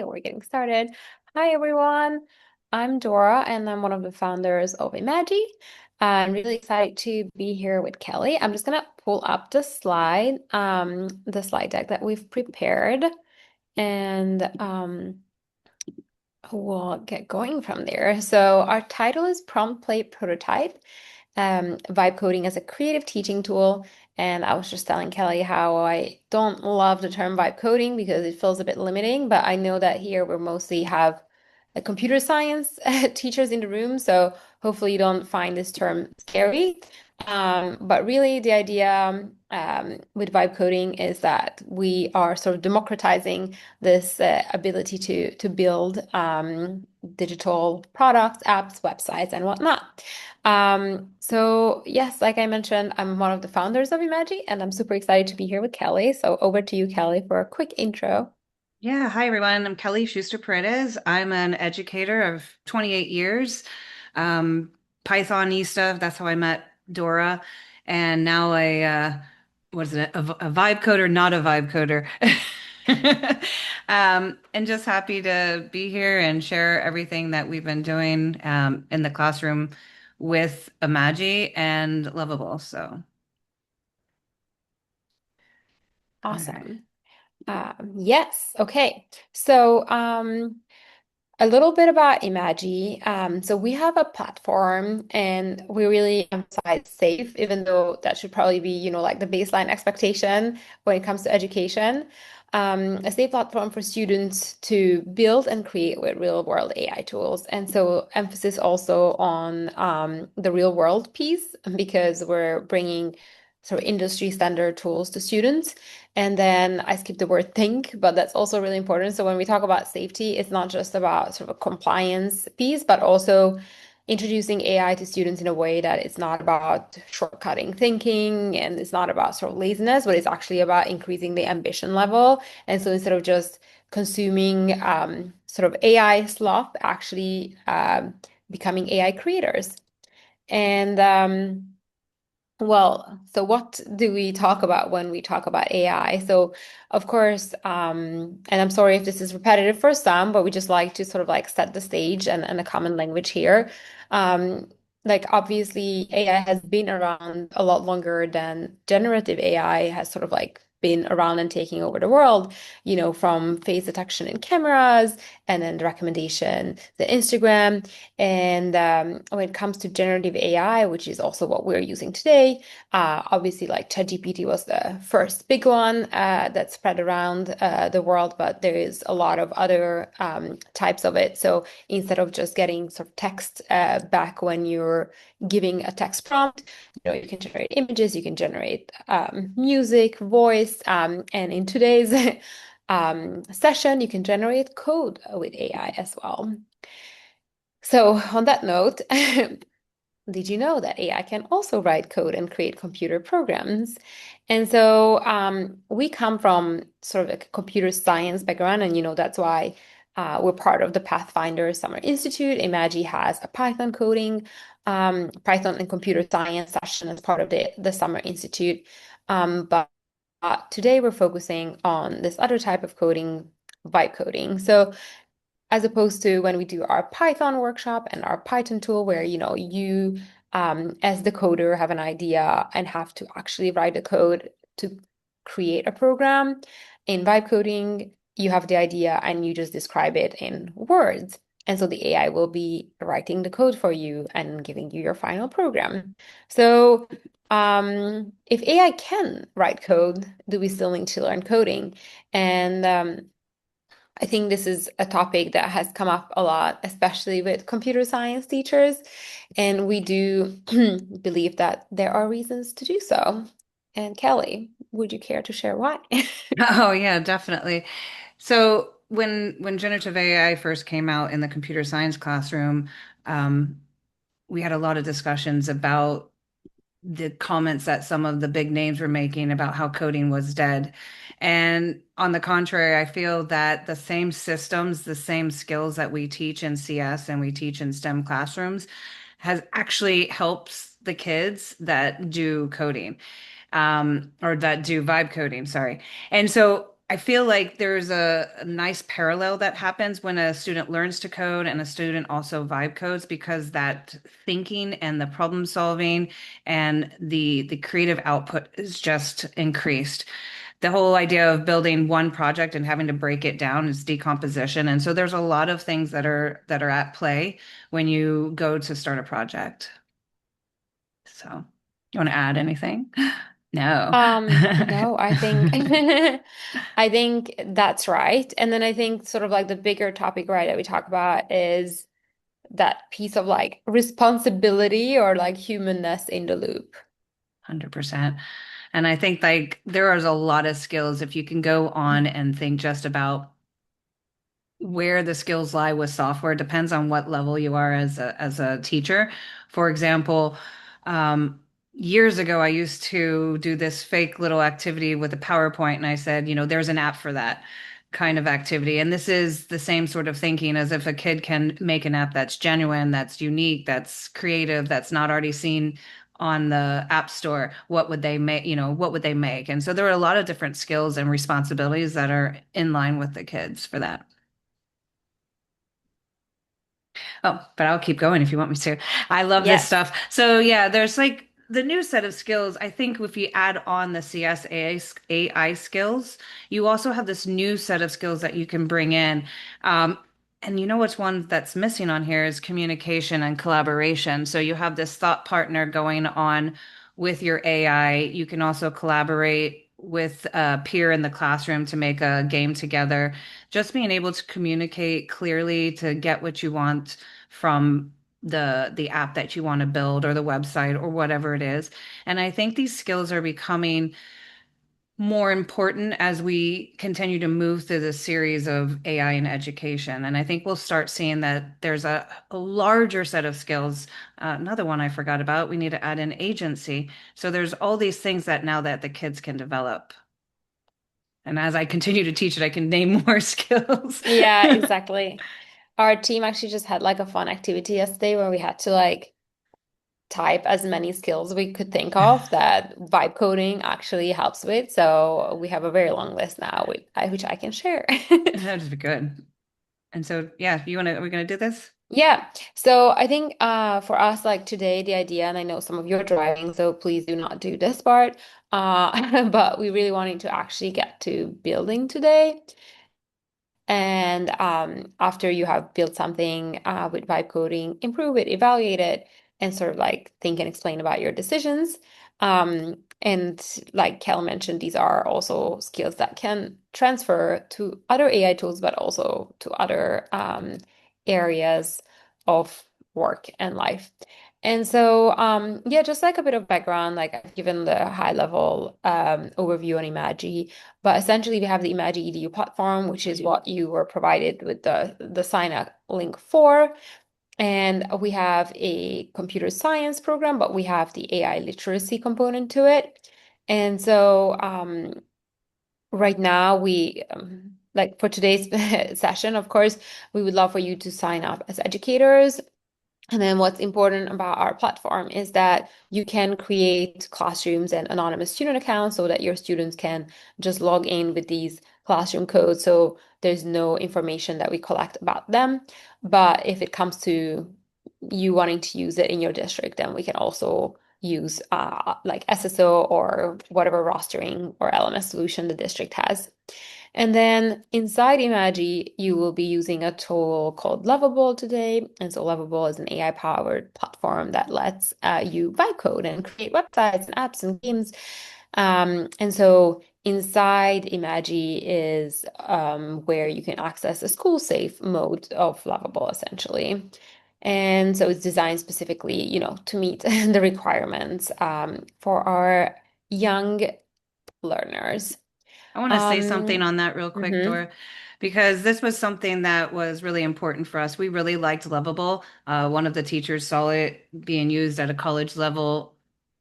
We're getting started. Hi, everyone. I'm Dora, and I'm one of the founders of Imagi. I'm really excited to be here with Kelly. I'm just gonna pull up the slide deck that we've prepared, and we'll get going from there. So our title is Prompt Play Prototype, Vibe Coding as a Creative Teaching Tool. And I was just telling Kelly how I don't love the term vibe coding because it feels a bit limiting, but I know that here we mostly have a computer science teachers in the room, so hopefully you don't find this term scary. But really, the idea with vibe coding is that we are sort of democratizing this ability to build digital products, apps, websites, and whatnot. So yes, like I mentioned, I'm one of the founders of Imagi, and I'm super excited to be here with Kelly. So over to you, Kelly, for a quick intro. Yeah, hi everyone. I'm Kelly Schuster. I'm an educator of 28 years, um, Pythonista. That's how I met Dora, and now what is it? A vibe coder, not a vibe coder. And just happy to be here and share everything that we've been doing in the classroom with Imagi and Lovable. So, all right. Awesome. Yes. Okay. So, a little bit about Imagi. So we have a platform and we really emphasize safe, even though that should probably be, like the baseline expectation when it comes to education. A safe platform for students to build and create with real world AI tools. And so emphasis also on the real world piece because we're bringing sort of industry standard tools to students. And then I skipped the word think, but that's also really important. So when we talk about safety, it's not just about sort of a compliance piece, but also introducing AI to students in a way that it's not about shortcutting thinking and it's not about sort of laziness, but it's actually about increasing the ambition level. And so instead of just consuming sort of AI sloth, actually becoming AI creators. And well, so what do we talk about when we talk about AI? So, of course, and I'm sorry if this is repetitive for some, but we just like to sort of like set the stage and a common language here. Um, like obviously, AI has been around a lot longer than generative AI has sort of like been around and taking over the world, from face detection in cameras and then the recommendation, the Instagram. And when it comes to generative AI, which is also what we're using today, obviously, like ChatGPT was the first big one that spread around the world, but there is a lot of other types of it. So instead of just getting sort of text back when you're giving a text prompt, you can generate images, you can generate music, voice, and in today's session, you can generate code with AI as well. So, on that note, did you know that AI can also write code and create computer programs? And so we come from sort of a computer science background, and that's why we're part of the Pathfinders Summer Institute. Imagi has a Python coding, Python and computer science session as part of the Summer Institute. But today we're focusing on this other type of coding, vibe coding. So as opposed to when we do our Python workshop and our Python tool, where you as the coder have an idea and have to actually write the code to create a program. In vibe coding, you have the idea and you just describe it in words. And so the AI will be writing the code for you and giving you your final program. So if AI can write code, do we still need to learn coding? And I think this is a topic that has come up a lot, especially with computer science teachers. And we do believe that there are reasons to do so. And Kelly, would you care to share why? Oh yeah, definitely. So when generative AI first came out in the computer science classroom, um, we had a lot of discussions about the comments that some of the big names were making about how coding was dead. And on the contrary, I feel that the same systems, the same skills that we teach in CS and we teach in STEM classrooms has actually helps the kids that do coding or that do vibe coding, sorry. And so I feel like there's a nice parallel that happens when a student learns to code and a student also vibe codes because that thinking and the problem solving and the creative output is just increased. The whole idea of building one project and having to break it down is decomposition. And so there's a lot of things that are at play when you go to start a project. So, you want to add anything? No. No, I think I think that's right. And then I think sort of like the bigger topic, right, that we talk about is that piece of like responsibility or like humanness in the loop. 100%. And I think like there is a lot of skills if you can go on and think just about where the skills lie with software depends on what level you are as a teacher. For example, um, years ago, I used to do this fake little activity with a PowerPoint, and I said, there's an app for that kind of activity. And this is the same sort of thinking as if a kid can make an app that's genuine, that's unique, that's creative, that's not already seen on the app store. What would they make? What would they make? And so there are a lot of different skills and responsibilities that are in line with the kids for that. Oh, but I'll keep going if you want me to. I love this Yes. stuff. So yeah, there's like the new set of skills. I think if you add on the AI skills, you also have this new set of skills that you can bring in. Um, and you know what's one that's missing on here is communication and collaboration. So you have this thought partner going on with your AI. You can also collaborate with a peer in the classroom to make a game together. Just being able to communicate clearly to get what you want from the app that you want to build or the website or whatever it is. And I think these skills are becoming more important as we continue to move through this series of AI in education. And I think we'll start seeing that there's a larger set of skills. Another one I forgot about, we need to add in agency. So there's all these things that now that the kids can develop. And as I continue to teach it, I can name more skills. Yeah, exactly. Our team actually just had like a fun activity yesterday where we had to like type as many skills we could think of that vibe coding actually helps with. So we have a very long list now, which I can share. That'd be good. And so, yeah, are we gonna do this? Yeah. So I think for us like today the idea, and I know some of you are driving, so please do not do this part. But we really wanted to actually get to building today. And after you have built something with vibe coding, improve it, evaluate it, and sort of like think and explain about your decisions. And like Kel mentioned, these are also skills that can transfer to other AI tools, but also to other areas of work and life. And so, yeah, just like a bit of background, like I've given the high level overview on Imagi. But essentially, we have the Imagi EDU platform, which is what you were provided with the sign up link for. And we have a computer science program, but we have the AI literacy component to it. And so right now, like for today's session, of course, we would love for you to sign up as educators. And then what's important about our platform is that you can create classrooms and anonymous student accounts so that your students can just log in with these classroom codes. So there's no information that we collect about them. But if it comes to you wanting to use it in your district, then we can also use like SSO or whatever rostering or LMS solution the district has. And then inside Imagi, you will be using a tool called Lovable today. And so Lovable is an AI-powered platform that lets you vibe code and create websites and apps and games. And so inside Imagi is where you can access a school-safe mode of Lovable, essentially. And so it's designed specifically, to meet the requirements for our young learners. I want to say something Um, on that real quick, mhm. Dora, because this was something that was really important for us. We really liked Lovable. One of the teachers saw it being used at a college level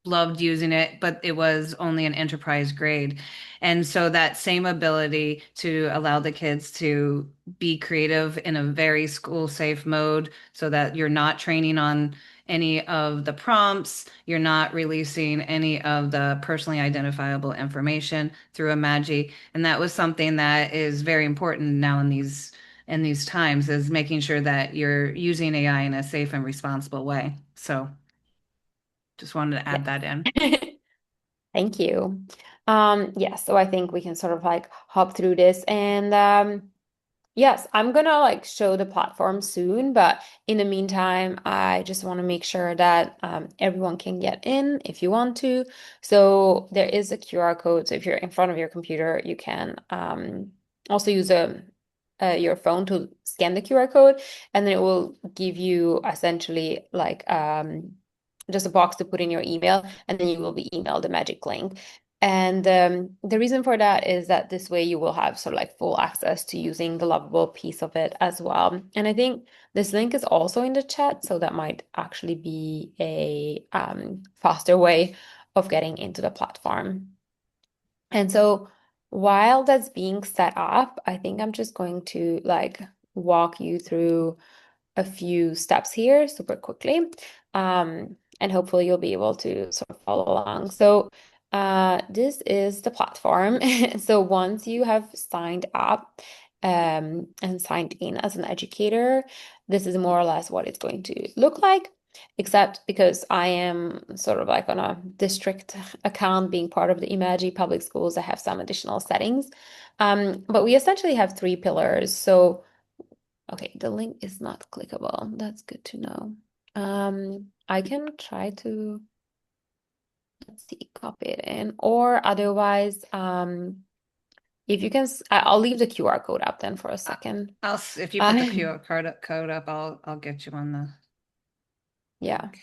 loved using it, but it was only an enterprise grade. And so that same ability to allow the kids to be creative in a very school safe mode so that you're not training on any of the prompts, you're not releasing any of the personally identifiable information through imagi. And that was something that is very important now in these times, is making sure that you're using AI in a safe and responsible way. So just wanted to add that in. Yeah. Thank you. Yes, so I think we can sort of like hop through this and yes, I'm gonna like show the platform soon, but in the meantime, I just want to make sure that everyone can get in if you want to. So there is a QR code. So if you're in front of your computer, you can also use your phone to scan the QR code, and then it will give you essentially like just a box to put in your email, and then you will be emailed a magic link. And the reason for that is that this way you will have sort of like full access to using the Lovable piece of it as well. And I think this link is also in the chat, so that might actually be a faster way of getting into the platform. And so while that's being set up, I think I'm just going to like walk you through a few steps here super quickly. And hopefully you'll be able to sort of follow along. So this is the platform. So once you have signed up and signed in as an educator, this is more or less what it's going to look like. Except because I am sort of like on a district account being part of the Imagi public schools, I have some additional settings. But we essentially have three pillars. So okay, the link is not clickable. That's good to know. I can try to, let's see, copy it in, or otherwise, if you can, I'll leave the QR code up then for a I- second. if you put the Uh, QR code up, I'll get you on the yeah. link.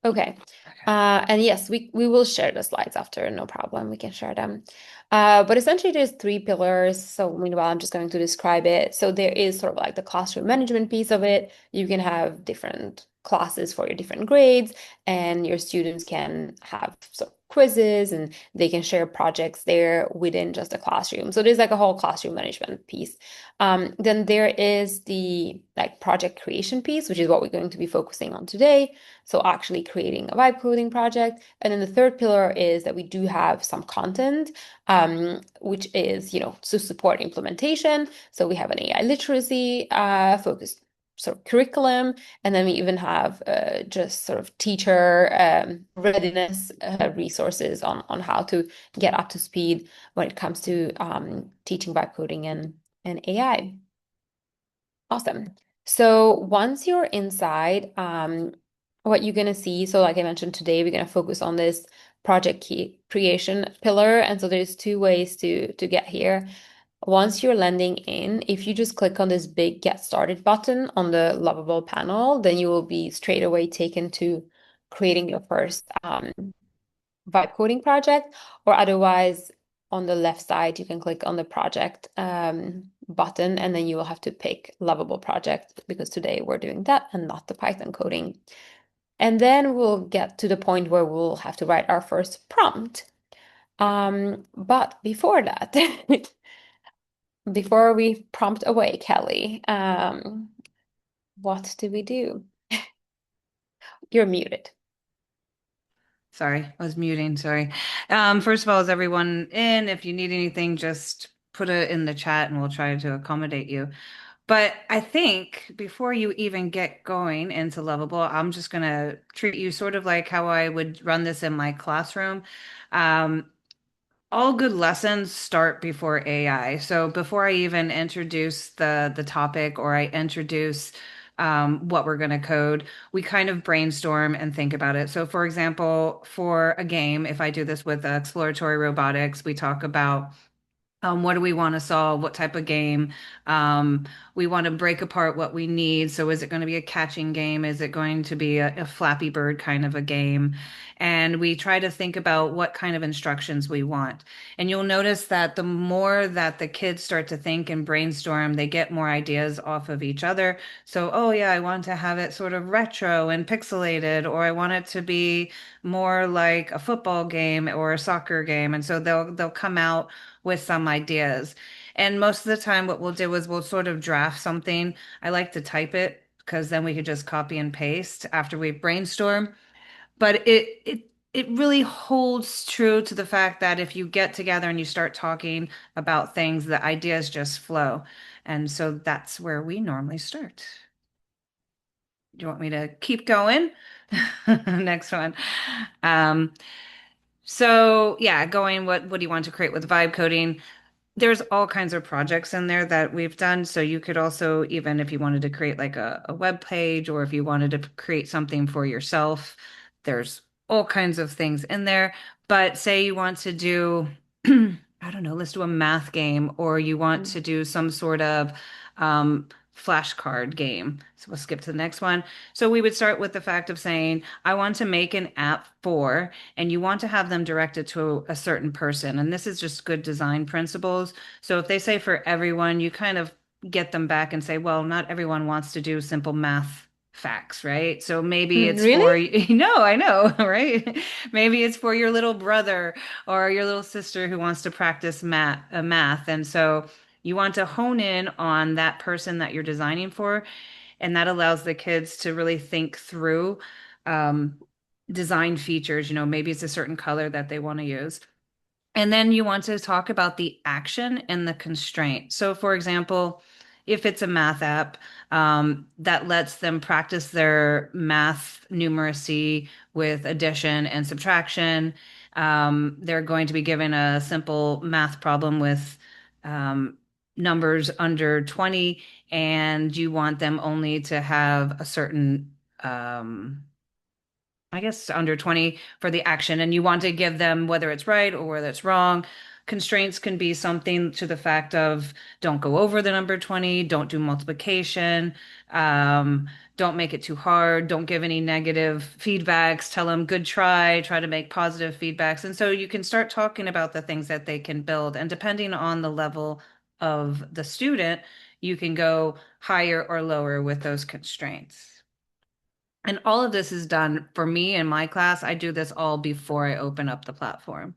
Okay. Okay. And yes, we will share the slides after, no problem. We can share them. But essentially, there's three pillars. So meanwhile, I'm just going to describe it. So there is sort of like the classroom management piece of it. You can have different classes for your different grades, and your students can have sort of quizzes, and they can share projects there within just the classroom. So there's like a whole classroom management piece. Then there is the like project creation piece, which is what we're going to be focusing on today. So actually creating a vibe coding project. And then the third pillar is that we do have some content, which is, to support implementation. So we have an AI literacy focused sort of curriculum. And then we even have just sort of teacher readiness resources on how to get up to speed when it comes to teaching vibe coding and AI. Awesome. So once you're inside, what you're going to see, so like I mentioned today, we're going to focus on this project key creation pillar. And so there's two ways to get here. Once you're landing in, if you just click on this big Get Started button on the Lovable panel, then you will be straight away taken to creating your first vibe coding project, or otherwise on the left side, you can click on the project button, and then you will have to pick Lovable project because today we're doing that and not the Python coding. And then we'll get to the point where we'll have to write our first prompt. But before that, before we prompt away, Kelly, what do we do? You're muted. Sorry, I was muting. Sorry. First of all, is everyone in? If you need anything, just put it in the chat and we'll try to accommodate you. But I think before you even get going into Lovable, I'm just going to treat you sort of like how I would run this in my classroom. Um, all good lessons start before AI. So before I even introduce the topic or I introduce what we're going to code, we kind of brainstorm and think about it. So for example, for a game, if I do this with exploratory robotics, we talk about What do we want to solve? What type of game? Um, we want to break apart what we need. So, is it going to be a catching game? Is it going to be a Flappy Bird kind of a game? And we try to think about what kind of instructions we want. And you'll notice that the more that the kids start to think and brainstorm, they get more ideas off of each other. So, oh, yeah, I want to have it sort of retro and pixelated, or I want it to be more like a football game or a soccer game. And so they'll come out with some ideas. And most of the time, what we'll do is we'll sort of draft something. I like to type it because then we could just copy and paste after we brainstorm. But it really holds true to the fact that if you get together and you start talking about things, the ideas just flow. And so that's where we normally start. Do you want me to keep going? Next one. Um, so yeah, going what do you want to create with vibe coding? There's all kinds of projects in there that we've done. So you could also, even if you wanted to create like a web page or if you wanted to create something for yourself, there's all kinds of things in there. But say you want to do, I don't know, let's do a math game, or you want to do some sort of flashcard game. So we'll skip to the next one. So we would start with the fact of saying, I want to make an app for, and you want to have them directed to a certain person. And this is just good design principles. So if they say for everyone, you kind of get them back and say, well, not everyone wants to do simple math facts, right? So maybe it's Really? for, no, I know, right? Maybe it's for your little brother or your little sister who wants to practice math. And so you want to hone in on that person that you're designing for, and that allows the kids to really think through um, design features. Maybe it's a certain color that they want to use. And then you want to talk about the action and the constraint. So, for example, if it's a math app that lets them practice their math numeracy with addition and subtraction, they're going to be given a simple math problem with um, numbers under 20, and you want them only to have a certain I guess under 20 for the action, and you want to give them whether it's right or whether it's wrong. Constraints can be something to the fact of don't go over the number 20, don't do multiplication, um, don't make it too hard, don't give any negative feedbacks, tell them good try to make positive feedbacks. And so you can start talking about the things that they can build. And depending on the level of the student, you can go higher or lower with those constraints. And all of this is done for me in my class. I do this all before I open up the platform.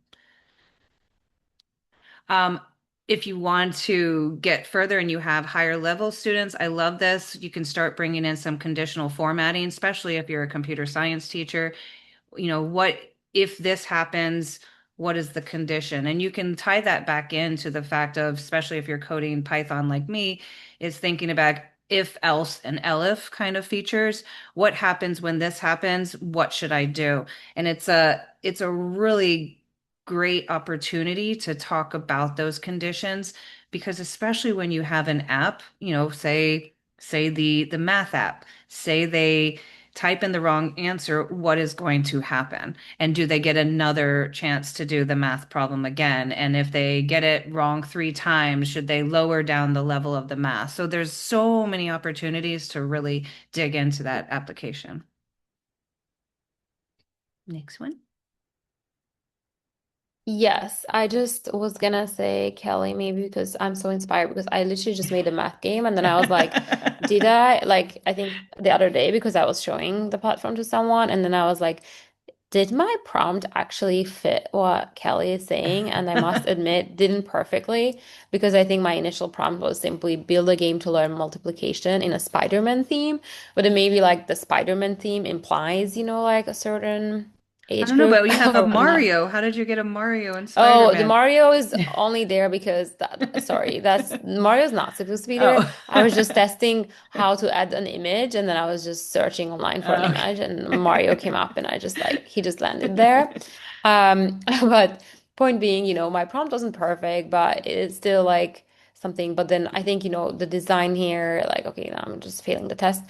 Um, if you want to get further and you have higher level students, I love this. You can start bringing in some conditional formatting, especially if you're a computer science teacher. What if this happens, what is the condition? And you can tie that back into the fact of, especially if you're coding Python like me, is thinking about if else and elif kind of features. What happens when this happens? What should I do? And it's a really great opportunity to talk about those conditions, because especially when you have an app, say the math app, say they type in the wrong answer, what is going to happen? And do they get another chance to do the math problem again? And if they get it wrong 3 times, should they lower down the level of the math? So there's so many opportunities to really dig into that application. Next one. Yes, I just was gonna say Kelly, maybe because I'm so inspired because I literally just made a math game and then I was like, did I like I think the other day because I was showing the platform to someone and then I was like, did my prompt actually fit what Kelly is saying? And I must admit, didn't perfectly because I think my initial prompt was simply build a game to learn multiplication in a Spider-Man theme, but then maybe like the Spider-Man theme implies, like a certain I age don't know, group but you have a or whatnot. Mario. How did you get a Mario and Oh, the Spider-Man? Mario is only there because sorry, that's Mario's not supposed to be there. Oh. I was just testing how to add an image and then I was just searching online for an Okay. image and Mario came up and I just like he just landed there. But point being, my prompt wasn't perfect, but it's still like something. But then I think, the design here, like, okay, now I'm just failing the test,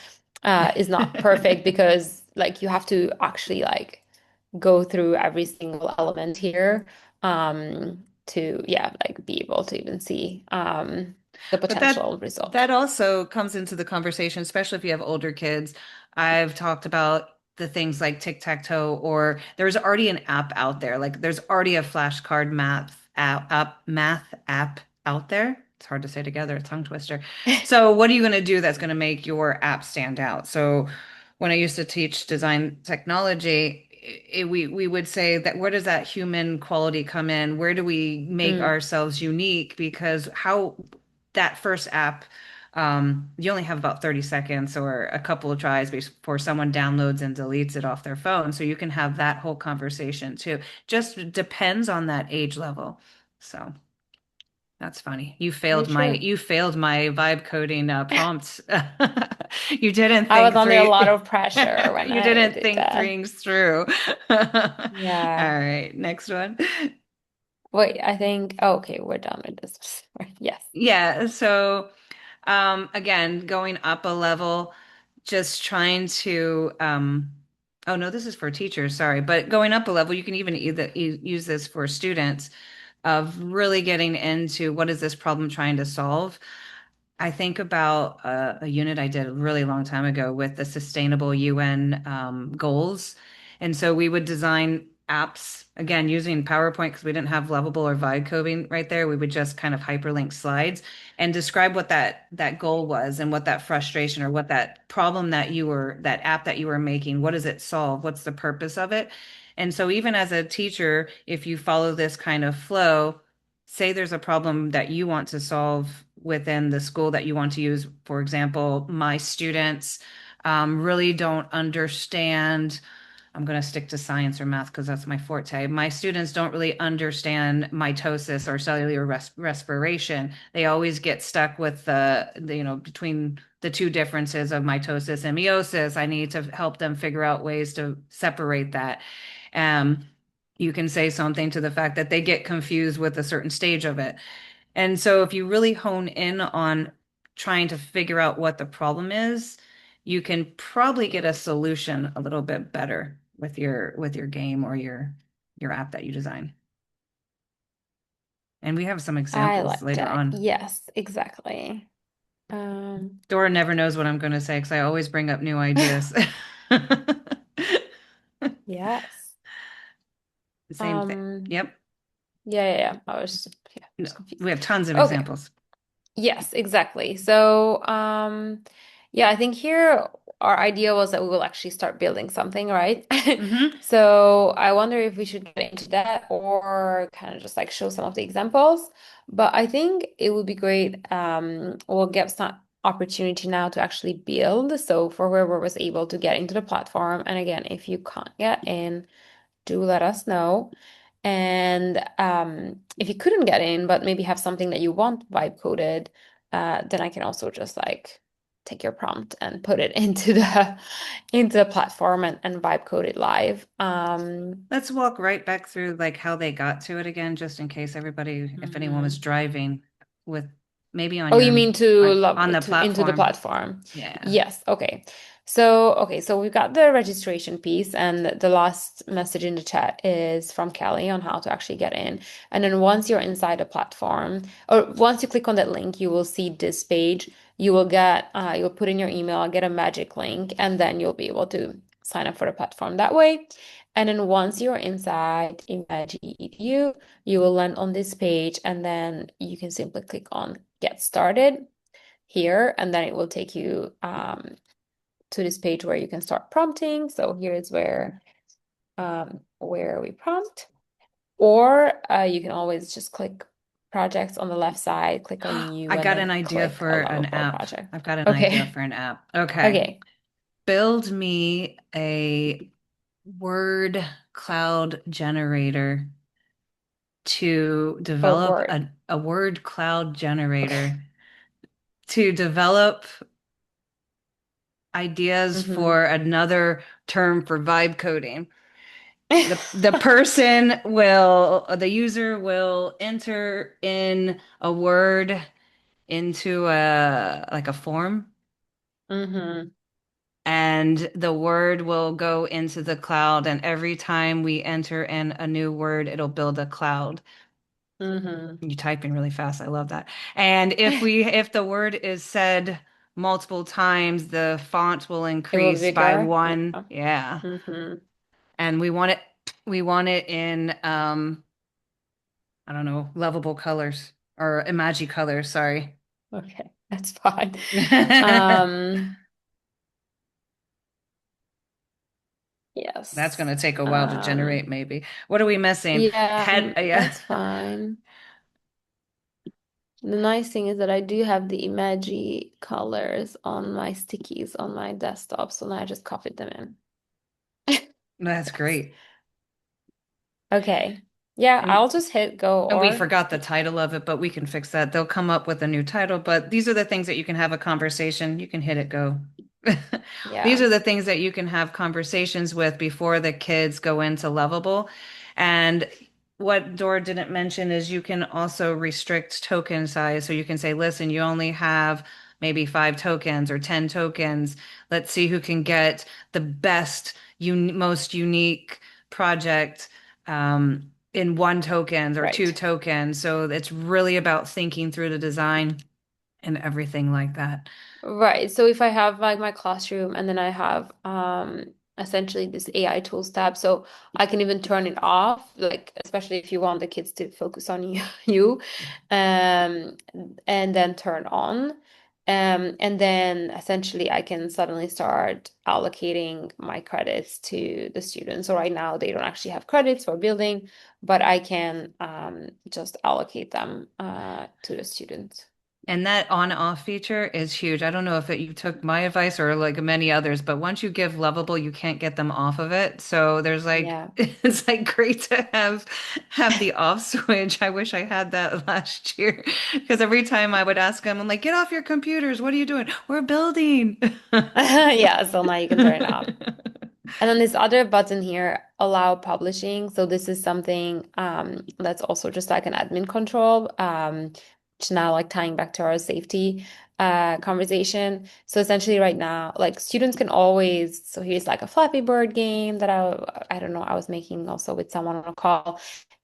is not perfect because like you have to actually like go through every single element here. Um, to, yeah, like be able to even see the But potential result. that also comes into the conversation, especially if you have older kids. I've talked about the things like tic-tac-toe, or there's already an app out there. Like there's already a flashcard math app out there. It's hard to say together, a tongue twister. So what are you going to do that's going to make your app stand out? So when I used to teach design technology, we would say that where does that human quality come in? Where do we make Mm, ourselves unique? Because how that first app, you only have about 30 seconds or a couple of tries before someone downloads and deletes it off their phone. So you can have that whole conversation too. Just depends on that age level. So that's funny. very true. You failed my vibe coding prompt. You didn't I was think under a three lot of pressure when you I didn't did think that. things through. All Yeah. right, next one. Wait, I think, oh, okay, we're done with this. Yes. Yeah, so again, going up a level, just trying to, oh no, this is for teachers, sorry, but going up a level, you can even use this for students of really getting into what is this problem trying to solve. I think about a unit I did a really long time ago with the sustainable UN goals. And so we would design apps, again, using PowerPoint because we didn't have Lovable or Vibe coding right there. We would just kind of hyperlink slides and describe what that goal was and what that frustration or what that problem that app that you were making, what does it solve? What's the purpose of it? And so even as a teacher, if you follow this kind of flow, say there's a problem that you want to solve within the school that you want to use. For example, my students really don't understand. I'm going to stick to science or math because that's my forte. My students don't really understand mitosis or cellular respiration. They always get stuck with between the two differences of mitosis and meiosis. I need to help them figure out ways to separate that. Um, you can say something to the fact that they get confused with a certain stage of it. And so if you really hone in on trying to figure out what the problem is, you can probably get a solution a little bit better with your game or your app that you design. And we have some I examples like later that. on. Yes, exactly. Um, Dora never knows what I'm going to say because I always bring up new ideas. yes. Same thing. Um, Yep. yeah. I No, was we confused. have tons of Okay. examples. Yes, exactly. So, yeah, I think here our idea was that we will actually start building something, right? Hmm. So I wonder if we should get into that or kind of just like show some of the examples. But I think it would be great. We'll get some opportunity now to actually build. So for whoever was able to get into the platform, and again, if you can't get in, do let us know. And if you couldn't get in, but maybe have something that you want vibe coded, then I can also just like take your prompt and put it into the platform and vibe code it live. Let's walk right back through like how they got to it again, just in case if anyone was Mhm. driving with maybe Oh, you mean to on love the to into the platform. platform? Yeah. Yes. Okay, so we've got the registration piece, and the last message in the chat is from Kelly on how to actually get in. And then once you're inside the platform, or once you click on that link, you will see this page. You'll put in your email, get a magic link, and then you'll be able to sign up for the platform that way. And then once you're inside Imagi, you will land on this page, and then you can simply click on Get Started here, and then it will take you to this page where you can start prompting. So here is where we prompt, or you can always just click projects on the left side, click on I new, and got an then idea click for an allow for app. project. I've got an idea Okay. for an app. Okay. Okay. Build me a word cloud generator to A develop word. a word cloud generator to develop ideas Hmm. for another term for vibe coding. The user will enter in a word into a form, Hmm. and the word will go into the cloud, and every time we enter in a new word, it'll build a cloud. Hmm. You typing really fast. I love that. And if the word is said multiple times, the font will It will be increase by bigger. one. Yeah. Yeah. Hmm. And we want it in I don't know, lovable colors or imagi colors, sorry. Okay, that's fine. That's Um, going to yes. take a while to generate, maybe. What are we missing? Yeah, Yeah. that's fine. The nice thing is that I do have the Imagi colors on my stickies on my desktop, so now I just copied them in. That's Yes. great. Okay. Yeah, And I'll just hit go And we or. forgot the title of it, but we can fix that. They'll come up with a new title, but these are the things that you can have a conversation. You can hit it go. These Yeah, are the things that you can have conversations with before the kids go into Lovable. And what Dora didn't mention is you can also restrict token size. So you can say, listen, you only have maybe 5 tokens or 10 tokens. Let's see who can get the best, most unique project. In 1 tokens or two right. tokens. So it's really about thinking through the design and everything like that. Right. So if I have like my classroom and then I have essentially this AI tools tab, so I can even turn it off, like especially if you want the kids to focus on you, um, and then turn on. And then essentially I can suddenly start allocating my credits to the students. So right now they don't actually have credits for building, but I can just allocate them to the students. And that on-off feature is huge. I don't know if you took my advice or like many others, but once you give Lovable, you can't get them off of it. So there's like Yeah. it's like great to have the off switch. I wish I had that last year because every time I would ask them, I'm like, get off your computers. What are you doing? We're building. Yeah, so now you can turn it off. And then this other button here, allow publishing. So this is something that's also just like an admin control, which now like tying back to our safety conversation. So essentially right now, like students can always, so here's like a Flappy Bird game that I don't know, I was making also with someone on a call.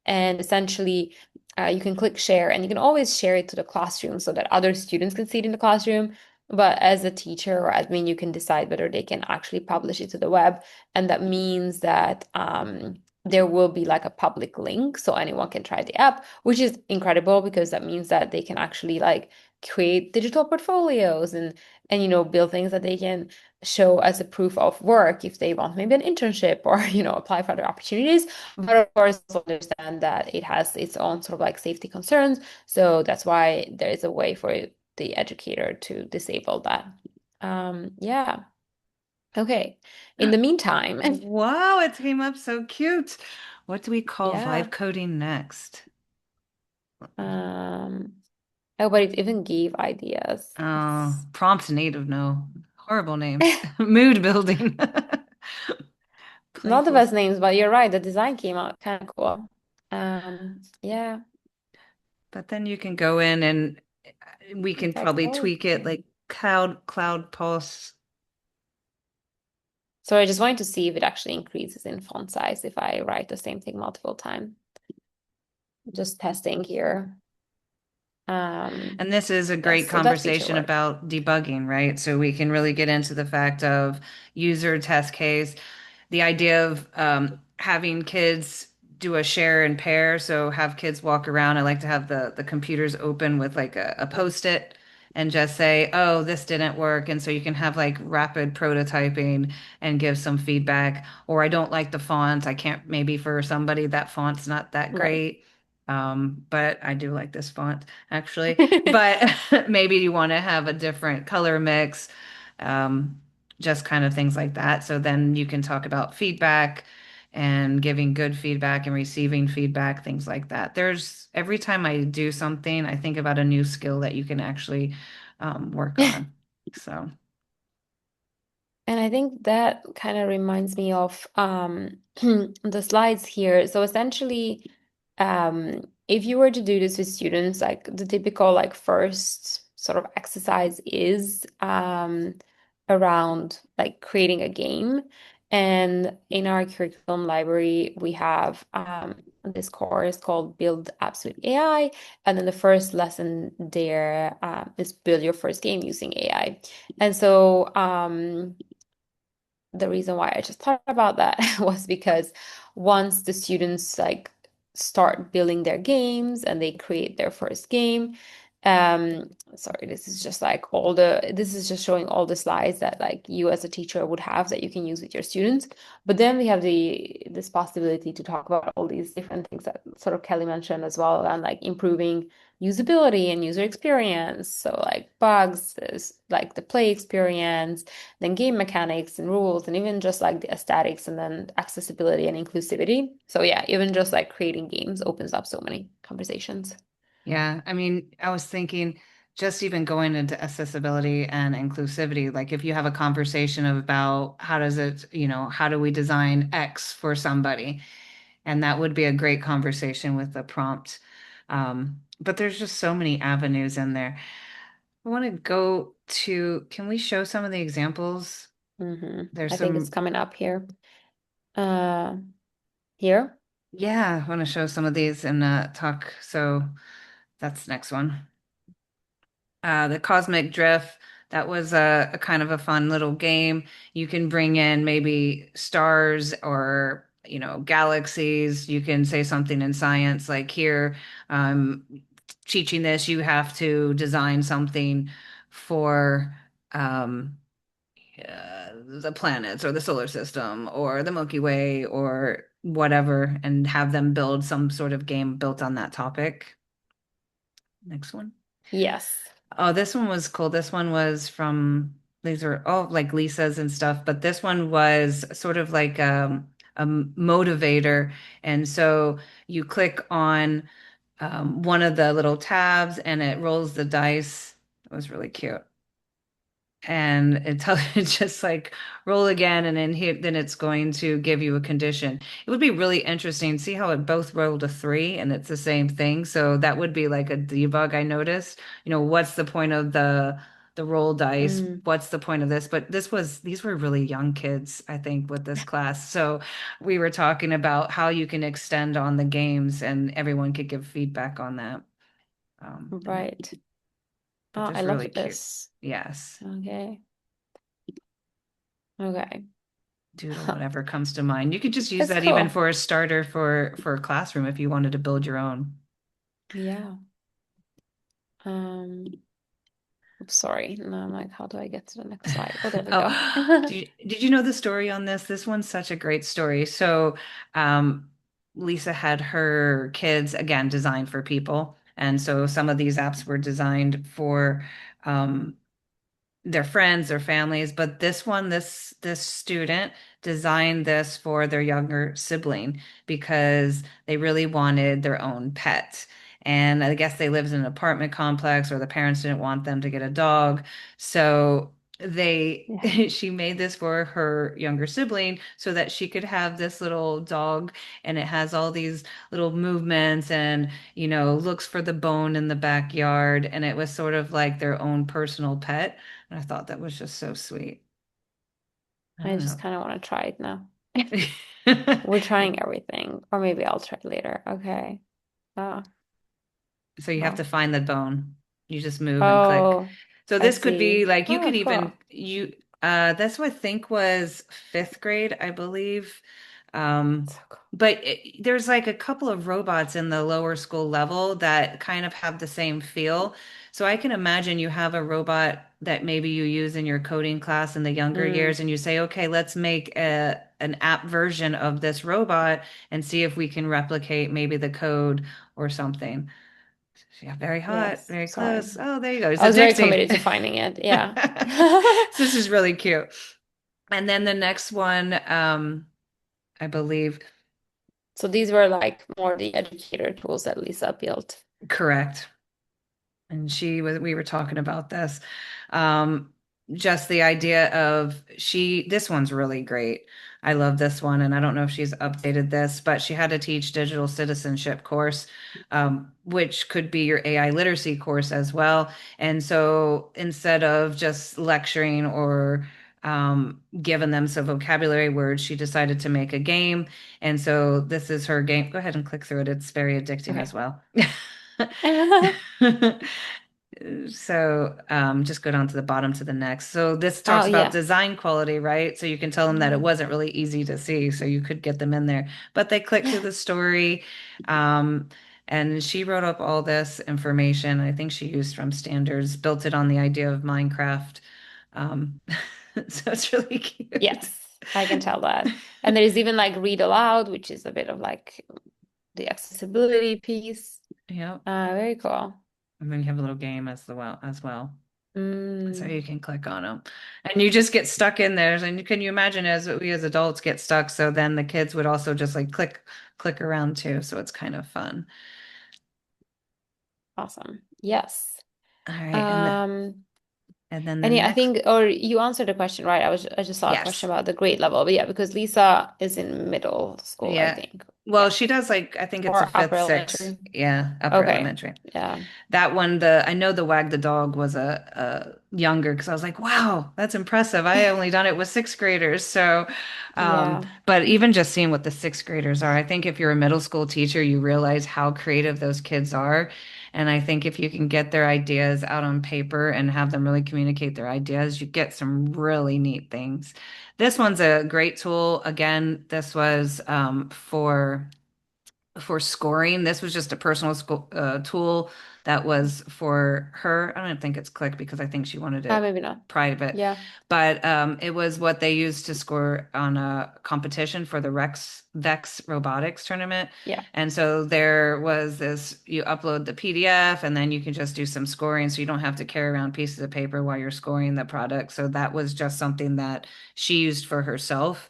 And essentially you can click share and you can always share it to the classroom so that other students can see it in the classroom. But as a teacher or admin, you can decide whether they can actually publish it to the web. And that means that there will be like a public link so anyone can try the app, which is incredible because that means that they can actually like create digital portfolios and build things that they can show as a proof of work if they want maybe an internship or apply for other opportunities. But of course, also understand that it has its own sort of like safety concerns. So that's why there is a way for the educator to disable that. Yeah. Okay. In the meantime, Wow, it came up so cute. What do we call yeah. vibe coding next? Um, oh, but it even gave ideas. It's Prompt native, no. Horrible names. Mood building. not the Playful. best names, but you're right. The design came out kind of cool. Yeah, But then you can go in and we can like probably oh. tweak it like cloud pulse. So I just wanted to see if it actually increases in font size if I write the same thing multiple times. Just testing here. And this is a great Yes, so that feature conversation worked. about debugging, right? So we can really get into the fact of user test case, the idea of having kids do a share and pair. So have kids walk around. I like to have the computers open with like a post-it and just say, oh, this didn't work. And so you can have like rapid prototyping and give some feedback. Or I don't like the font. I can't, maybe for somebody that font's not that Right. great. But I do like this font actually. But maybe you want to have a different color mix, um, just kind of things like that. So then you can talk about feedback and giving good feedback and receiving feedback, things like that. There's every time I do something, I think about a new skill that you can actually work on. So, And I think that kind of reminds me of the slides here. So essentially, if you were to do this with students, like the typical like first sort of exercise is around like creating a game. And in our curriculum library, we have this course called Build Apps with AI. And then the first lesson there is build your first game using AI. And so the reason why I just thought about that was because once the students like start building their games and they create their first game, sorry, this is just like this is just showing all the slides that like you as a teacher would have that you can use with your students. But then we have this possibility to talk about all these different things that sort of Kelly mentioned as well, and like improving usability and user experience. So like bugs, like the play experience, then game mechanics and rules, and even just like the aesthetics and then accessibility and inclusivity. So yeah, even just like creating games opens up so many conversations. Yeah, I mean, I was thinking just even going into accessibility and inclusivity, like if you have a conversation about how does it, how do we design X for somebody? And that would be a great conversation with the prompt. But there's just so many avenues in there. I want to go to, can we show some of the examples? There's I think it's some, coming up here. Uh, Here. yeah, I want to show some of these and talk. So that's next one. The Cosmic Drift, that was a kind of a fun little game. You can bring in maybe stars or, galaxies. You can say something in science, like here, um, teaching this, you have to design something for the planets or the solar system or the Milky Way or whatever, and have them build some sort of game built on that topic. Next one. Yes. Oh, this one was cool. This one was from, these are all like Lisa's and stuff, but this one was sort of like a motivator. And so you click on one of the little tabs and it rolls the dice. It was really cute. And it tells you just like roll again, and then here, then it's going to give you a condition. It would be really interesting. See how it both rolled a three and it's the same thing. So that would be like a debug, I noticed. What's the point of the roll dice? Mm, What's the point of this? But these were really young kids, I think, with this class. So we were talking about how you can extend on the games, and everyone could give feedback on that. And right. but Oh, I just love really cute. this. Yes. Okay. Okay. Doodle, whatever comes to mind. You could just use That's that even cool. for a starter for a classroom if you wanted to build your own. Yeah. Um, Oops, sorry. No, I'm like, how do I get to the next slide? Oh, there we Oh, go. did you know the story on this? This one's such a great story. So, um, Lisa had her kids again designed for people, and so some of these apps were designed for um, their friends, their families, but this one, this student designed this for their younger sibling because they really wanted their own pet. And I guess they lived in an apartment complex, or the parents didn't want them to get a dog. So they Yeah. she made this for her younger sibling so that she could have this little dog, and it has all these little movements and looks for the bone in the backyard, and it was sort of like their own personal pet. And I thought that was just so sweet. I I don't just know. kind of want to try it now. We're trying everything, or maybe I'll try it later. Okay. Oh, So you have to well. find the bone. You just move and click. Oh, So I this could be see. like you could Oh, even cool. you that's what I think was fifth grade, I believe. So cool. But there's like a couple of robots in the lower school level that kind of have the same feel. So I can imagine you have a robot that maybe you use in your coding class in the younger Mm, years, and you say, okay, let's make an app version of this robot and see if we can replicate maybe the code or something. Yeah, very hot, yes. very Sorry. close. Oh, there you go. It's I was very addicting. committed to finding it. Yeah. So this is really cute. And then the next one, I believe, So these were like more the educator tools that Lisa built. correct. And we were talking about this. Um, just the idea of this one's really great. I love this one, and I don't know if she's updated this, but she had to teach digital citizenship course, which could be your AI literacy course as well. And so instead of just lecturing or given them some vocabulary words. She decided to make a game. And so this is her game. Go ahead and click through it. It's very addicting as Okay. well. So just go down to the bottom to the next. So this Oh talks about yeah. design quality, right? So you can tell them that it Mm. wasn't really easy to see, so you could get them in there. But they click through the story, um, and she wrote up all this information. I think she used from standards, built it on the idea of Minecraft. Um, so it's really cute. Yes, I can tell that. And there's even like read aloud, which is a bit of like the accessibility piece. Yeah. Very cool. And then you have a little game as well. So you Mm, can click on them and you just get stuck in there. And can you imagine as we as adults get stuck? So then the kids would also just like click around too. So it's kind of fun. awesome. Yes. All right. Um, And then the and yeah, I next, think, or you answered the question, right? I just saw a question yes. about the grade level, but yeah, because Lisa is in middle school, I Yeah. think. Well, Yeah. she does like I think it's a Or upper fifth, sixth. elementary. Yeah, upper Okay. elementary. Yeah. That one, the I know the Wag the Dog was a younger because I was like, wow, that's impressive. I only done it with sixth graders. So, Yeah. but even just seeing what the sixth graders are, I think if you're a middle school teacher, you realize how creative those kids are. And I think if you can get their ideas out on paper and have them really communicate their ideas, you get some really neat things. This one's a great tool. Again, this was for scoring. This was just a personal tool that was for her. I don't think it's Click because I think she wanted it Maybe not. private, Yeah. but it was what they used to score on a competition for the Rex Vex robotics tournament. Yeah. And so there was this, you upload the PDF and then you can just do some scoring so you don't have to carry around pieces of paper while you're scoring the product. So that was just something that she used for herself,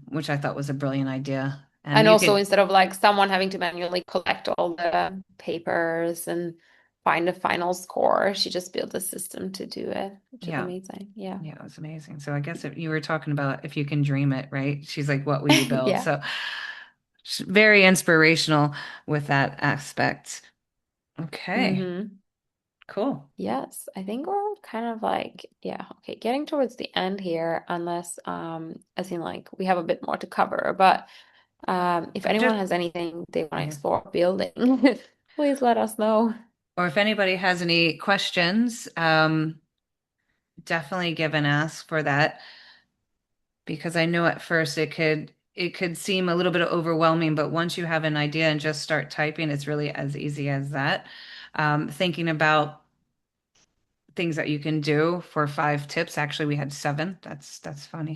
which I thought was a brilliant idea. And And you also, can, instead of like someone having to manually collect all the papers and find a final score, she just built a system to do it, which is yeah, amazing. Yeah. yeah, it was amazing. So I guess if you were talking about if you can dream it, right? She's like, what will you build? Yeah. So very inspirational with that aspect. Okay, Hmm. cool. Yes, I think we're kind of like, yeah, okay, getting towards the end here, unless as in like we have a bit more to cover. But if anyone Just has anything they want to yeah. explore building, please let us know. Or if anybody has any questions, definitely give an ask for that because I know at first it could seem a little bit overwhelming, but once you have an idea and just start typing, it's really as easy as that. Thinking about things that you can do for 5 tips. Actually, we had 7. That's funny.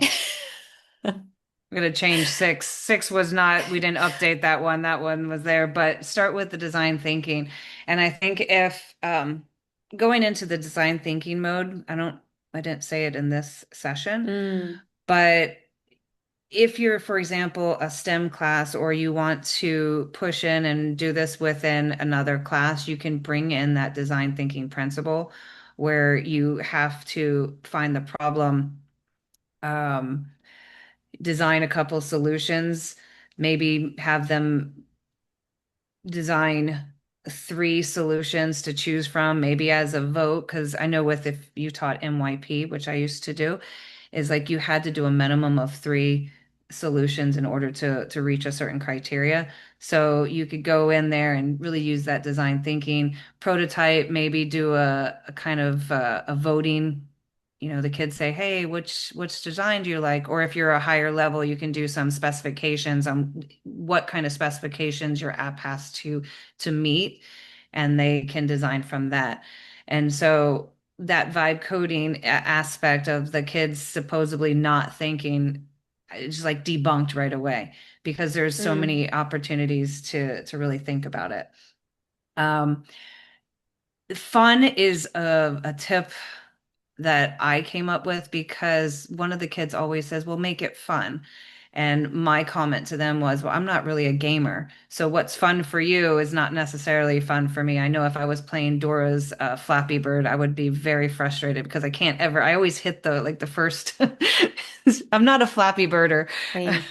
We're gonna change 6. 6 was not, we didn't update that one. That one was there, but start with the design thinking. And I think if going into the design thinking mode, I didn't say it in this session, Mm, but if you're, for example, a STEM class or you want to push in and do this within another class, you can bring in that design thinking principle where you have to find the problem, um, design a couple solutions, maybe have them design 3 solutions to choose from, maybe as a vote. Because I know with if you taught MYP, which I used to do, is like you had to do a minimum of 3 solutions in order to reach a certain criteria. So you could go in there and really use that design thinking, prototype, maybe do a kind of a voting. The kids say, "Hey, which design do you like?" Or if you're a higher level, you can do some specifications on what kind of specifications your app has to meet, and they can design from that. And so that vibe coding aspect of the kids supposedly not thinking is like debunked right away because there's so mm, many opportunities to really think about it. Um, Fun is a tip that I came up with because one of the kids always says, "Well, make it fun." And my comment to them was, "Well, I'm not really a gamer. So what's fun for you is not necessarily fun for me. I know if I was playing Dora's Flappy Bird, I would be very frustrated because I always hit the first, I'm not a Flappy Birder." same.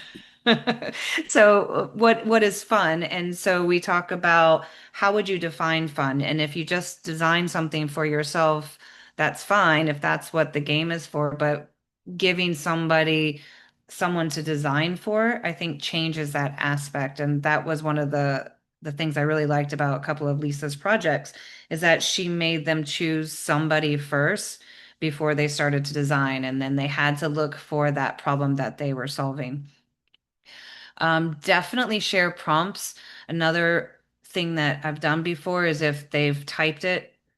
So what is fun? And so we talk about how would you define fun? And if you just design something for yourself, that's fine if that's what the game is for. But giving someone to design for, I think changes that aspect. And that was one of the things I really liked about a couple of Lisa's projects is that she made them choose somebody first before they started to design, and then they had to look for that problem that they were solving. Definitely share prompts. Another thing that I've done before is if they've typed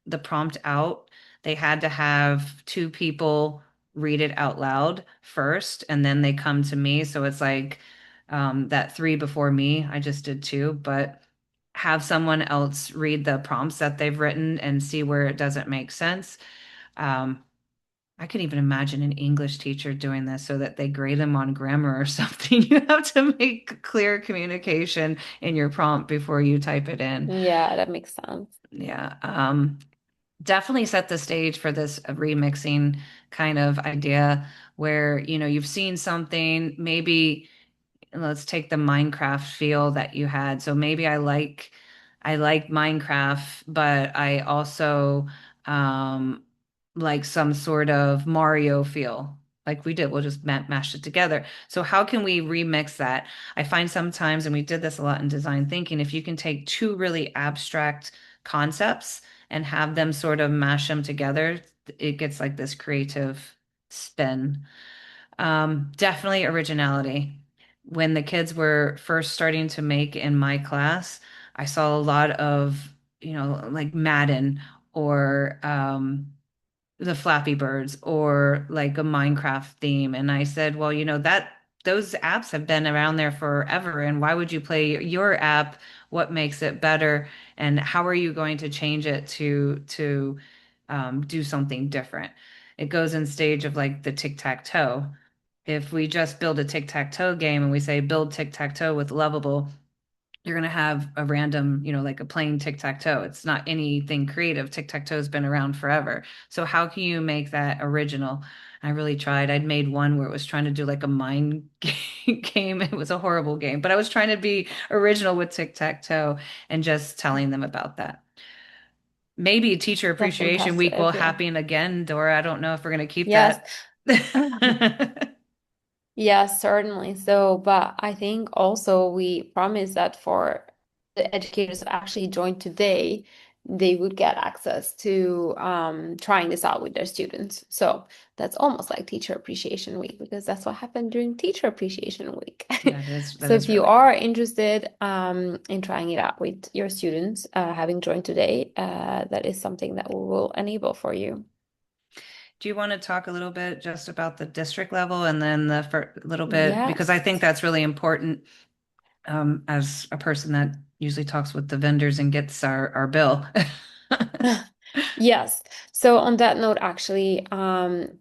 the prompt out, they had to have two people read it out loud first, and then they come to me. So it's like that three before me. I just did two, but have someone else read the prompts that they've written and see where it doesn't make sense. Um, I can even imagine an English teacher doing this so that they grade them on grammar or something. You have to make clear communication in your prompt before you type it in. Yeah, that makes sense. Yeah. Definitely set the stage for this remixing kind of idea where, you've seen something, maybe let's take the Minecraft feel that you had. So maybe I like Minecraft, but I also um like some sort of Mario feel. Like we did, we'll just mash it together. So how can we remix that? I find sometimes, and we did this a lot in design thinking, if you can take two really abstract concepts and have them sort of mash them together, it gets like this creative spin. Definitely originality. When the kids were first starting to make in my class, I saw a lot of, like Madden or the Flappy Birds or like a Minecraft theme. And I said, well, that those apps have been around there forever. And why would you play your app? What makes it better? And how are you going to change it to do something different? It goes in stage of like the tic-tac-toe. If we just build a tic-tac-toe game and we say build tic-tac-toe with lovable, you're going to have a random, like a plain tic-tac-toe. It's not anything creative. Tic-tac-toe has been around forever. So how can you make that original? I really tried. I'd made one where it was trying to do like a mind game. It was a horrible game, but I was trying to be original with tic-tac-toe and just telling them about that. Maybe Teacher That's Appreciation Week will impressive. Yeah. happen again, Dora. I don't know if we're going to keep Yes. that. Yes, certainly. So, but I think also we promised that for the educators that actually joined today, they would get access to trying this out with their students. So that's almost like Teacher Appreciation Week because that's what happened during Teacher Appreciation Week. That So if is you really are cool. interested in trying it out with your students, having joined today, that is something that we will enable for you. Do you want to talk a little bit just about the district level and then the for little bit because I think Yes. that's really important as a person that usually talks with the vendors and gets our bill. Yes. So on that note, actually,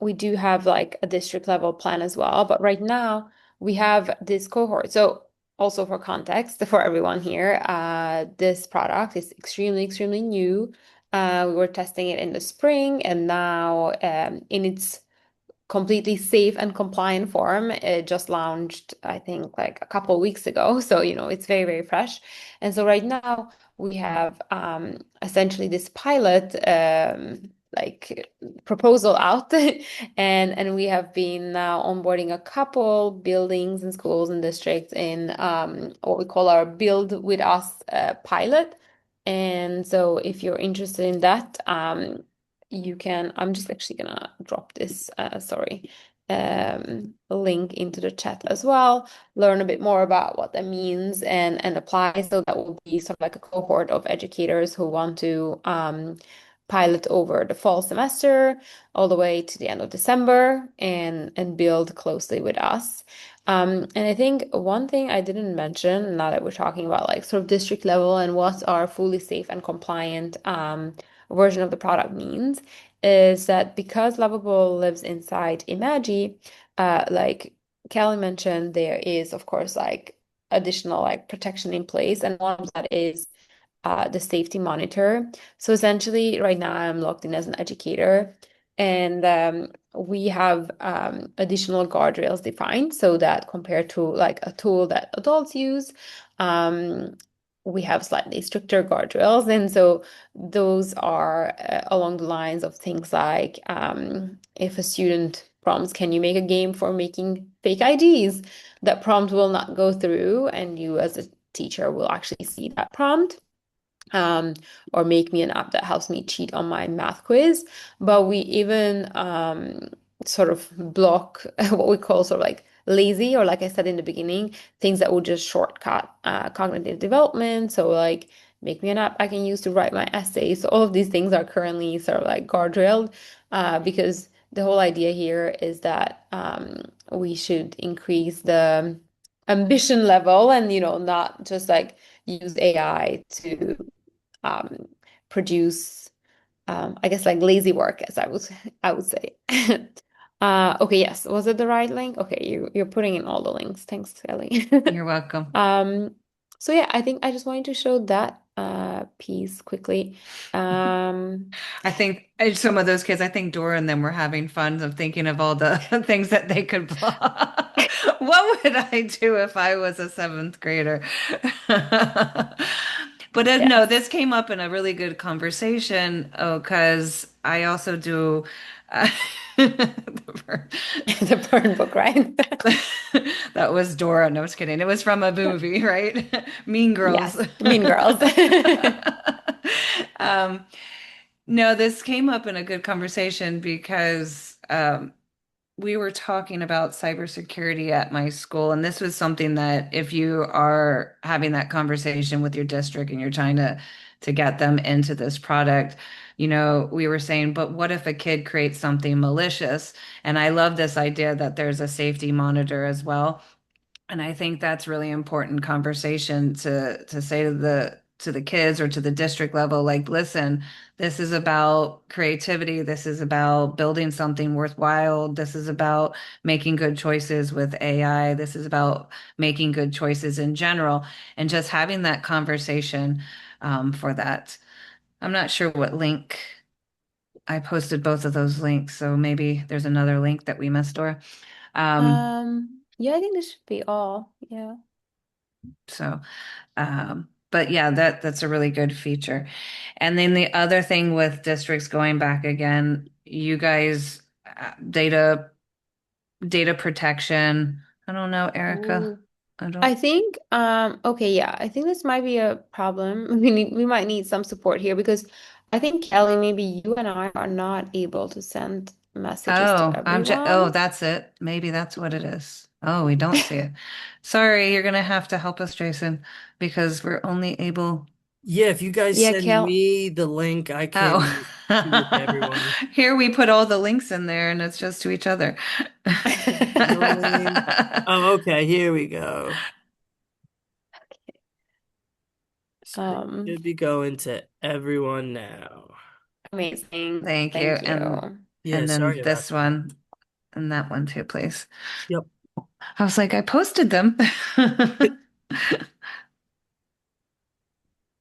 we do have like a district level plan as well. But right now we have this cohort. So also for context for everyone here, this product is extremely, extremely new. We were testing it in the spring and now in its completely safe and compliant form. It just launched, I think, like a couple of weeks ago. So, it's very, very fresh. And so right now we have essentially this pilot like proposal out and we have been now onboarding a couple buildings and schools and districts in what we call our Build with Us pilot. And so if you're interested in that, you can, I'm just actually gonna drop this, sorry, link into the chat as well, learn a bit more about what that means and apply. So that will be sort of like a cohort of educators who want to pilot over the fall semester all the way to the end of December and build closely with us. And I think one thing I didn't mention now that we're talking about like sort of district level and what our fully safe and compliant version of the product means is that because Lovable lives inside Imagi, like Kelly mentioned, there is of course like additional like protection in place, and one of that is the safety monitor. So essentially, right now I'm logged in as an educator, and we have additional guardrails defined so that compared to like a tool that adults use, um, we have slightly stricter guardrails. And so those are along the lines of things like if a student prompts. Can you make a game for making fake IDs? That prompt will not go through, and you as a teacher will actually see that prompt. Um, or make me an app that helps me cheat on my math quiz. But we even sort of block what we call sort of like lazy, or like I said in the beginning, things that will just shortcut cognitive development. So like make me an app I can use to write my essays. So all of these things are currently sort of like guardrailed because the whole idea here is that we should increase the ambition level and, not just like use AI to um, produce, I guess like lazy work, as I would say. Okay, yes. Was it the right link? Okay, you're putting in all the links. Thanks, Ellie. You're welcome. Um, so yeah, I think I just wanted to show that piece quickly. Um, I think some of those kids, I think Dora and them were having fun of thinking of all the things that they could block. What would I do if I was a seventh grader? But no, yes, this came up in a really good conversation. Oh, because I also do uh, the the burn book, right? that was Dora. No, I was kidding. It was from a movie, right? Mean Girls. Yes, Mean Girls. Um, no, this came up in a good conversation because we were talking about cybersecurity at my school, and this was something that if you are having that conversation with your district and you're trying to get them into this product, we were saying, but what if a kid creates something malicious? And I love this idea that there's a safety monitor as well. And I think that's really important conversation to say to the kids or to the district level, like, listen, this is about creativity. This is about building something worthwhile. This is about making good choices with AI. This is about making good choices in general, and just having that conversation for that. I'm not sure what link I posted both of those links, so maybe there's another link that we missed, or Yeah, I think this should be all. Yeah. so. But yeah, that's a really good feature. And then the other thing with districts going back again, you guys, data protection. I don't know, Erica. Ooh. I I don't. think okay, yeah, I think this might be a problem. We might need some support here because I think Kelly, maybe you and I are not able to send messages to Oh, everyone. that's it. Maybe that's what it is. Oh, we don't see it. Sorry, you're gonna have to help us, Jason, because we're only able. Yeah, if you guys Yeah, send Kel. me the link, I Oh, can shoot it to everyone. here we put all the links in there, and it's just to each other. Join. Oh, okay, here we go. So it Um, should be going to everyone now. Amazing. Thank you. Thank you. Yeah, And sorry then about this that. one and that one too, please. Yep. I was like, I posted them.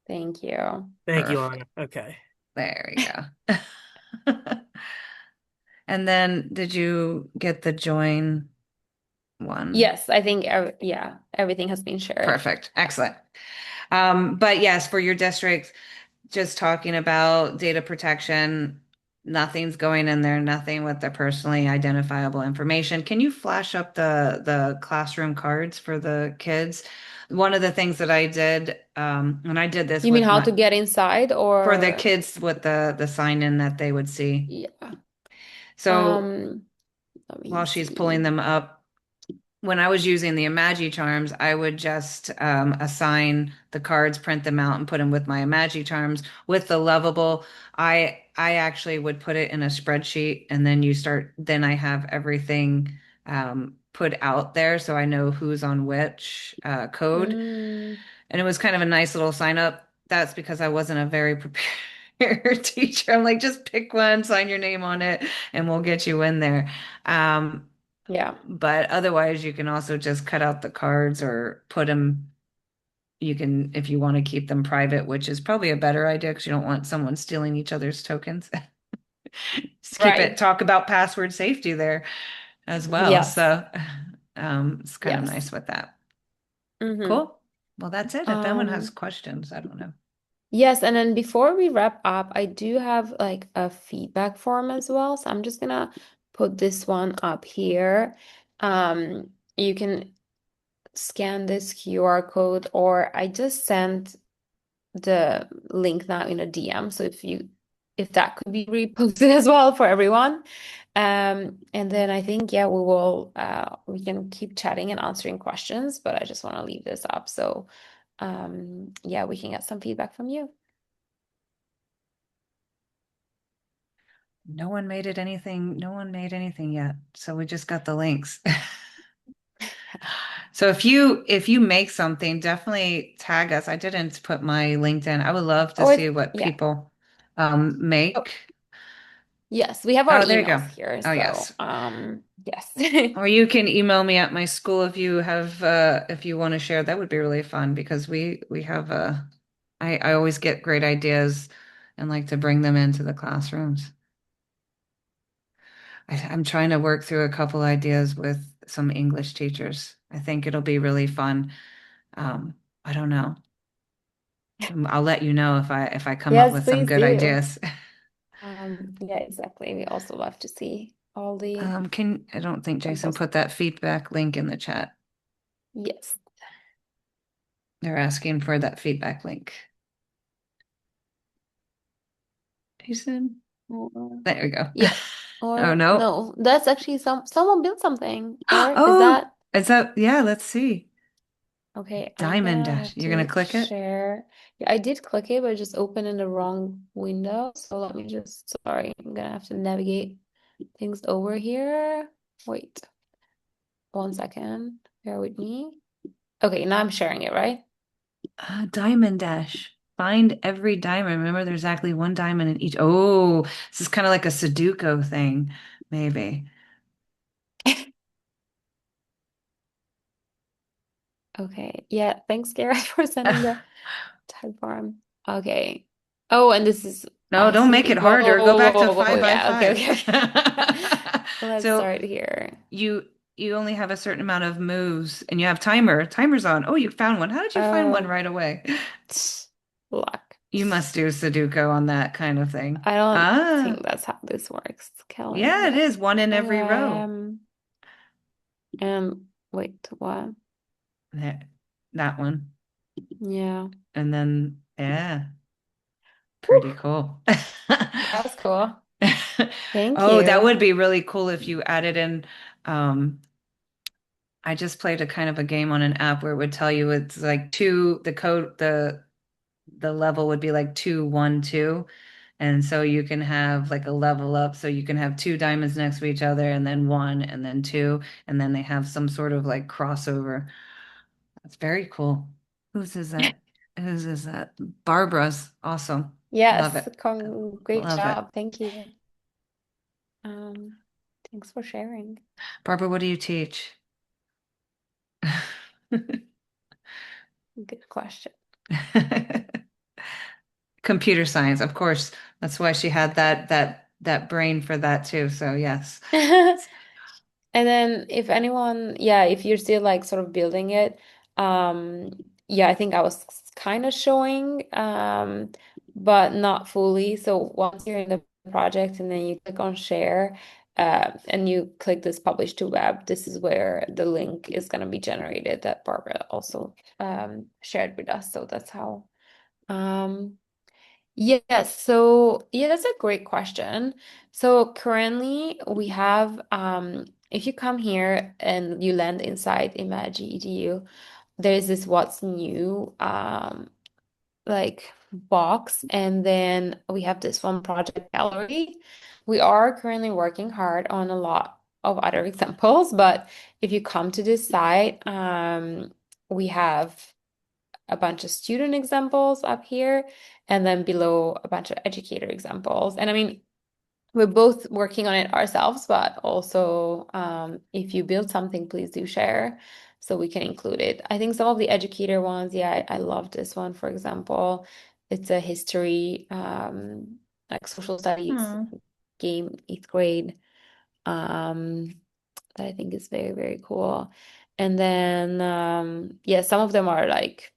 Thank you. Thank you, Perfect. Anna. Okay. There we go. And then did you get the join one? Yes, I think yeah, everything has been shared. Perfect. Excellent. But yes, for your district, just talking about data protection, nothing's going in there, nothing with the personally identifiable information. Can you flash up the classroom cards for the kids? One of the things that I did, and I did this You mean with how my to get inside for the or kids with the sign in that they would see. yeah. So Um, Let me while she's pulling see. them up, when I was using the Imagi charms, I would just assign the cards, print them out, and put them with my Imagi charms. With the lovable, I actually would put it in a spreadsheet, and then then I have everything put out there, so I know who's on which code. Mm, And it was kind of a nice little sign up. That's because I wasn't a very prepared teacher. I'm like, just pick one, sign your name on it, and we'll get you in there. Um, yeah. but otherwise, you can also just cut out the cards or put them. You can, if you want to keep them private, which is probably a better idea because you don't want someone stealing each other's tokens. Just Right. talk about password safety there as well. Yes. So, it's kind of Yes. nice with that. Mm-hmm. Cool. Well, that's it. If anyone has Um, questions, I don't know. yes, and then before we wrap up, I do have like a feedback form as well. So I'm just gonna put this one up here. You can scan this QR code, or I just sent the link now in a DM. So if that could be reposted as well for everyone. And then I think, yeah, we can keep chatting and answering questions, but I just want to leave this up. So yeah, we can get some feedback from you. No one made anything yet. So we just got the links. So if you make something, definitely tag us. I didn't put my LinkedIn. I would love to Oh, see what yeah. people Oh, make. yes, we have our Oh, there you go. emails here. Oh, So yes. yes. Or you can email me at my school if you want to share. That would be really fun because we have I always get great ideas and like to bring them into the classrooms. I'm trying to work through a couple ideas with some English teachers. I think it'll be really fun. I don't know. I'll let you know if I come up Yes, with some please good do. ideas. Yeah, exactly. We also love to see all the I don't think Jason examples. put that feedback link in the chat. Yes. They're asking for that feedback link. Jason, Or- there we go. Yeah. Oh Or no. no, that's actually someone built something. Or is Oh, that is that, yeah, let's see. okay? I'm Diamond gonna Dash. have You're gonna to click it? share. Yeah, I did click it, but it just opened in the wrong window. So let me just, sorry, I'm gonna have to navigate things over here. Wait, 1 second. Bear with me. Okay, now I'm sharing it, right? Diamond Dash. Find every diamond. Remember, there's exactly one diamond in each. Oh, this is kind of like a Sudoku thing, maybe. Okay. Yeah, thanks, Garrett, for sending the type form. Okay. Oh, and this is No, don't make it whoa, harder. Go back to whoa. five by Yeah, okay, five. okay, okay. Let's So start here. you you only have a certain amount of moves and you have timers on. Oh, you found one. How did you find one Oh, right away? luck. You must do Sudoku on that kind of thing. I don't Ah, think that's how this works, Kelly, yeah, it but is one in every row. okay. Wait, what? There, that one. Yeah. And then, yeah, Whew, pretty cool. that was cool. Thank Oh, that you. would be really cool if you added in. Um, I just played a kind of a game on an app where it would tell you it's like the level would be like 2, 1, 2. And so you can have like a level up. So you can have two diamonds next to each other and then one and then two. And then they have some sort of like crossover. That's very cool. Whose is that? Whose is that? Barbara's. Awesome. Love Yes, it. great Love it. job. Thank you. Um, Thanks for sharing. Barbara, what do you teach? Good question. Computer science, of course. That's why she had that brain for that too. So yes. And then if anyone, yeah, if you're still like sort of building it, yeah, I think I was kind of showing, but not fully. So once you're in the project and then you click on share, and you click this publish to web, this is where the link is going to be generated that Barbara also shared with us. So that's how. Um, Yes, so yeah, that's a great question. So currently we have if you come here and you land inside Imagi EDU, there's this what's new like box, and then we have this one project gallery. We are currently working hard on a lot of other examples, but if you come to this site, we have a bunch of student examples up here, and then below a bunch of educator examples. And I mean, we're both working on it ourselves, but also if you build something, please do share so we can include it. I think some of the educator ones, yeah, I love this one, for example. It's a history, like social studies Hmm. game, 8th grade. Um, that I think is very, very cool. And then, yeah, some of them are like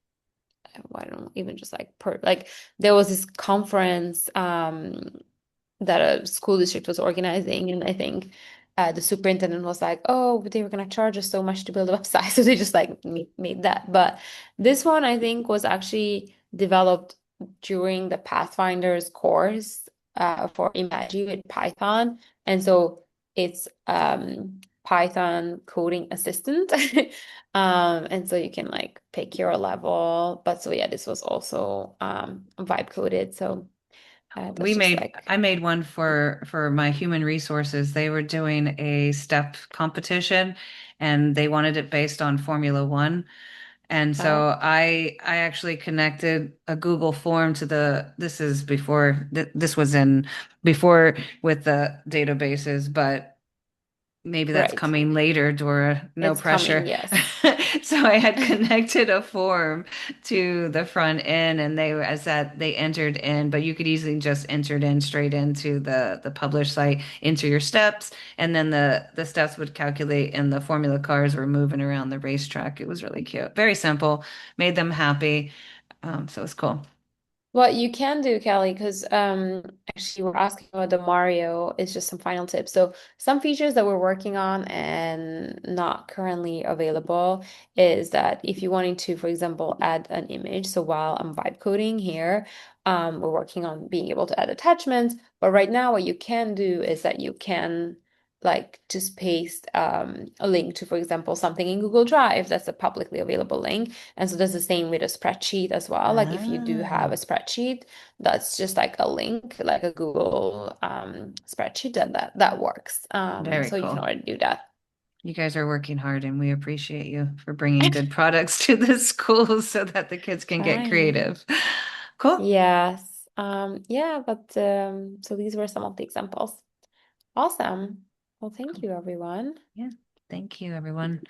I don't know, even just like like there was this conference that a school district was organizing, and I think the superintendent was like, oh, but they were gonna charge us so much to build a website, so they just like made that. But this one I think was actually developed during the Pathfinders course for Imagi with Python, and so it's Python coding assistant. And so you can like pick your level. But so yeah, this was also vibe coded. So that's just like I made one for my human resources. They were doing a step competition and they wanted it based on Formula One. And so oh, I actually connected a Google form to this is before this was in before with the databases, but maybe that's right. coming later, Dora. No It's coming, pressure. yes. So I had connected a form to the front end and they as that they entered in, but you could easily just enter it in straight into the published site, enter your steps, and then the steps would calculate and the formula cars were moving around the racetrack. It was really cute. Very simple, made them happy. So it's cool. What you can do, Kelly, because actually we're asking about the Mario, is just some final tips. So some features that we're working on and not currently available is that if you wanted to, for example, add an image. So while I'm vibe coding here, we're working on being able to add attachments. But right now, what you can do is that you can like just paste a link to, for example, something in Google Drive that's a publicly available link. And so that's the same with a spreadsheet as well. Like if you do have a Ah, spreadsheet, that's just like a link, like a Google spreadsheet, that works. very So you can cool. already do that. You guys are working hard, and we appreciate you for bringing good products to the schools so that the kids can get Trying. creative. Cool. Yes. Yeah, but so these were some of the examples. Awesome. Well, thank Cool. you, everyone. Yeah. Thank you, everyone.